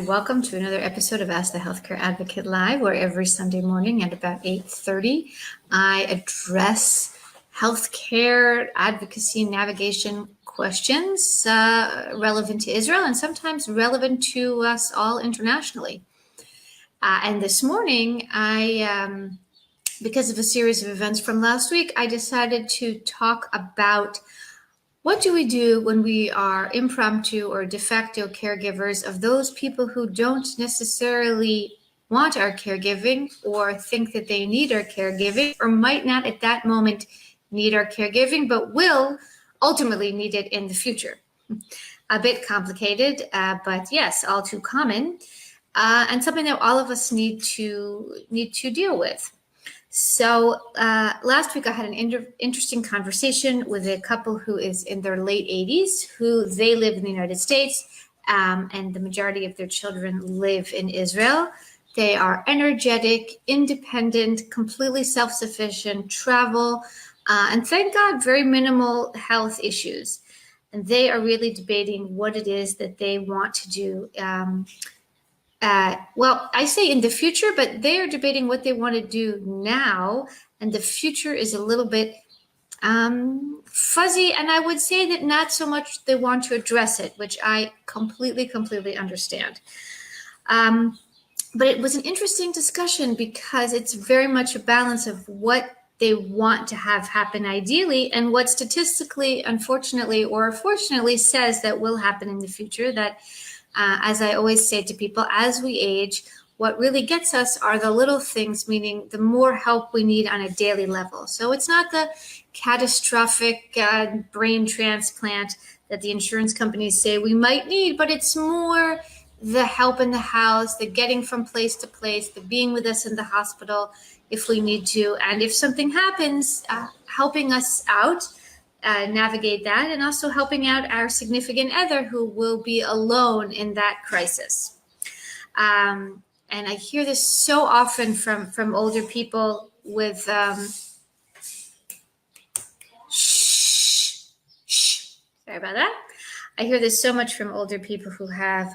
welcome to another episode of Ask the Healthcare Advocate Live, where every Sunday morning at about 8:30, I address healthcare advocacy and navigation questions relevant to Israel and sometimes relevant to us all internationally. And this morning, because of a series of events from last week, I decided to talk about what do we do when we are impromptu or de facto caregivers of those people who don't necessarily want our caregiving or think that they need our caregiving or might not at that moment need our caregiving, but will ultimately need it in the future? A bit complicated, but yes, all too common, and something that all of us need to deal with. So last week I had an interesting conversation with a couple who is in their late 80s, who they live in the United States, and the majority of their children live in Israel. They are energetic, independent, completely self-sufficient, travel, and thank God, very minimal health issues. And they are really debating what it is that they want to do. Well, I say in the future, but they are debating what they want to do now, and the future is a little bit fuzzy, and I would say that not so much they want to address it, which I completely understand. But it was an interesting discussion because it's very much a balance of what they want to have happen ideally and what statistically, unfortunately, or fortunately says that will happen in the future. That as I always say to people, as we age, what really gets us are the little things, meaning the more help we need on a daily level. So it's not the catastrophic brain transplant that the insurance companies say we might need, but it's more the help in the house, the getting from place to place, the being with us in the hospital if we need to. And if something happens, helping us out, navigate that, and also helping out our significant other who will be alone in that crisis. And I hear this so often from older people with sorry about that. I hear this so much from older people who have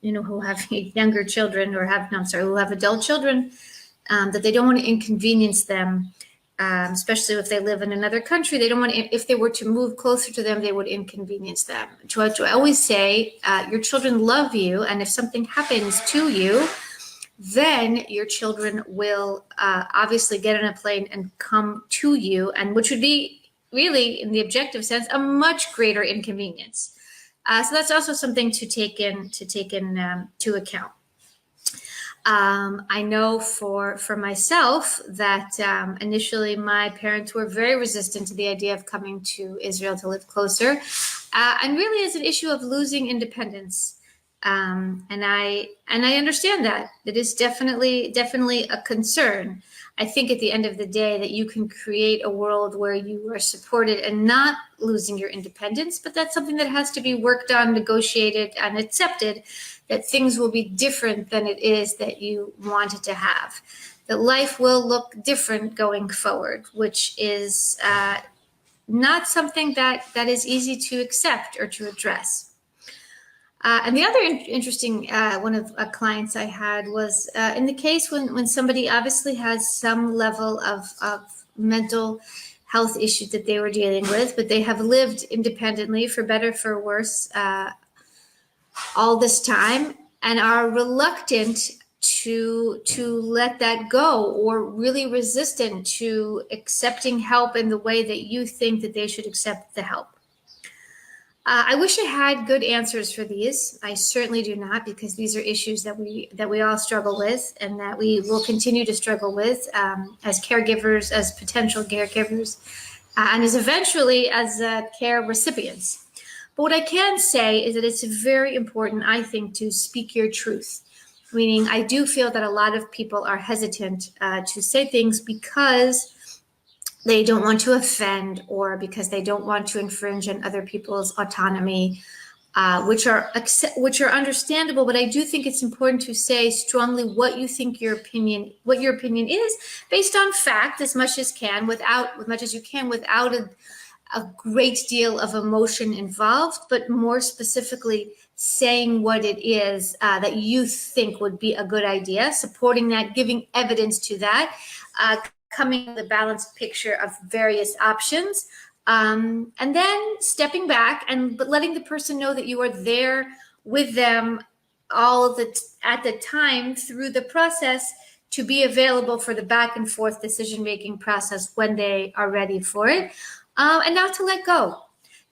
who have younger children or who have adult children, that they don't want to inconvenience them. Especially if they live in another country, they don't want to, if they were to move closer to them, they would inconvenience them. So I always say, your children love you, and if something happens to you, then your children will obviously get on a plane and come to you, and which would be really, in the objective sense, a much greater inconvenience. So that's also something to take into account. I know for myself that initially my parents were very resistant to the idea of coming to Israel to live closer, and really as an issue of losing independence. And I understand that. It is definitely a concern. I think at the end of the day that you can create a world where you are supported and not losing your independence, but that's something that has to be worked on, negotiated, and accepted, that things will be different than it is that you wanted to have. That life will look different going forward, which is not something that is easy to accept or to address. And the other interesting one of clients I had was in the case when somebody obviously has some level of mental health issue that they were dealing with, but they have lived independently, for better, for worse, all this time, and are reluctant to let that go, or really resistant to accepting help in the way that you think that they should accept the help. I wish I had good answers for these. I certainly do not, because these are issues that we all struggle with, and that we will continue to struggle with as caregivers, as potential caregivers, and eventually as care recipients. But what I can say is that it's very important, I think, to speak your truth. Meaning, I do feel that a lot of people are hesitant to say things because they don't want to offend, or because they don't want to infringe on other people's autonomy, which are understandable. But I do think it's important to say strongly what you think your opinion is, based on fact, as much as you can, without a great deal of emotion involved, but more specifically saying what it is that you think would be a good idea, supporting that, giving evidence to that, coming with a balanced picture of various options, and then stepping back and letting the person know that you are there with them at the time through the process, to be available for the back and forth decision-making process when they are ready for it, and not to let go,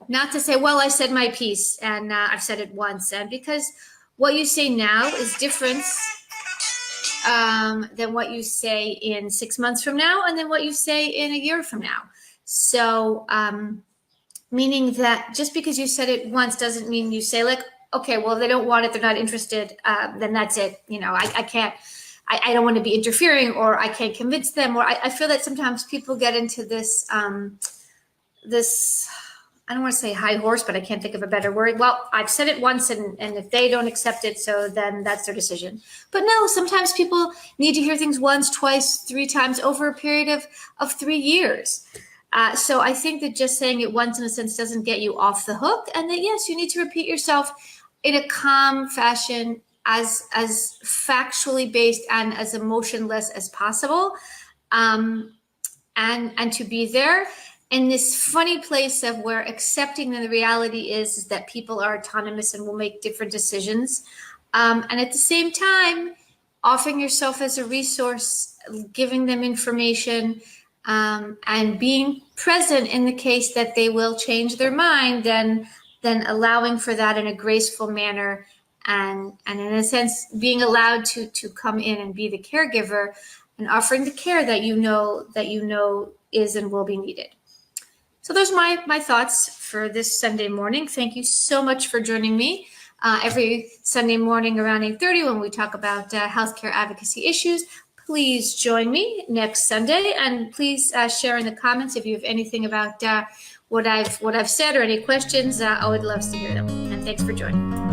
not to say, well, I said my piece and I've said it once, and because what you say now is different than what you say in 6 months from now, and then what you say in a year from now. So meaning that just because you said it once doesn't mean you say, like, okay, well, if they don't want it, they're not interested, then that's it. I can't, I don't want to be interfering, or I can't convince them, or I feel that sometimes people get into this, I don't want to say high horse, but I can't think of a better word. Well, I've said it once, and if they don't accept it, so then that's their decision. But no, sometimes people need to hear things once, twice, 3 times over a period of 3 years. So I think that just saying it once, in a sense, doesn't get you off the hook, and that, yes, you need to repeat yourself in a calm fashion, as factually based and as emotionless as possible, and to be there in this funny place of where accepting that the reality is that people are autonomous and will make different decisions, and at the same time offering yourself as a resource, giving them information, and being present in the case that they will change their mind, then allowing for that in a graceful manner, and in a sense being allowed to come in and be the caregiver and offering the care that you know is and will be needed. So those are my thoughts for this Sunday morning. Thank you so much for joining me every Sunday morning around 8:30 when we talk about healthcare advocacy issues. Please join me next Sunday, and please share in the comments if you have anything about what I've said or any questions. I would love to hear them. And thanks for joining.